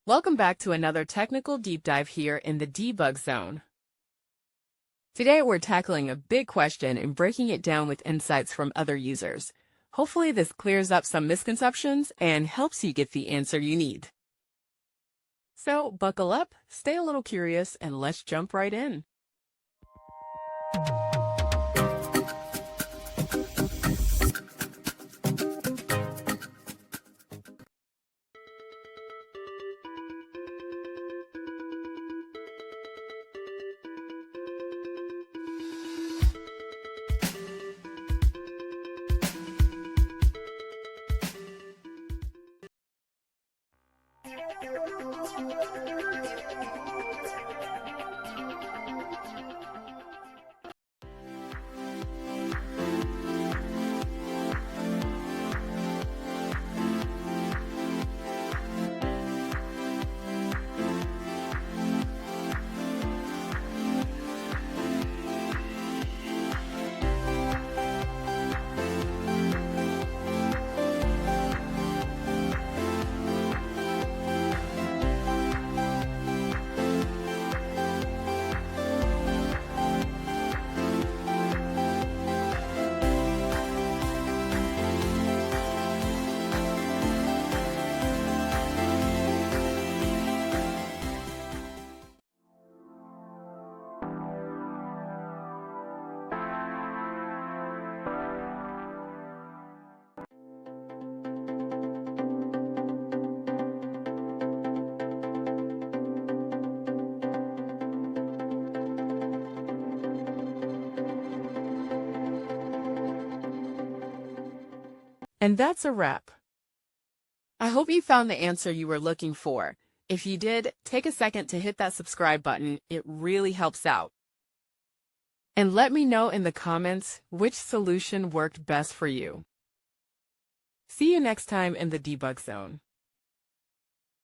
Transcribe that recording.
Welcome back to another technical deep dive here in the debug zone. Today we're tackling a big question and breaking it down with insights from other users. Hopefully this clears up some misconceptions and helps you get the answer you need. So buckle up, stay a little curious, and let's jump right in. And that's a wrap. I hope you found the answer you were looking for. If you did, take a second to hit that subscribe button. It really helps out. And let me know in the comments which solution worked best for you. See you next time in the debug zone.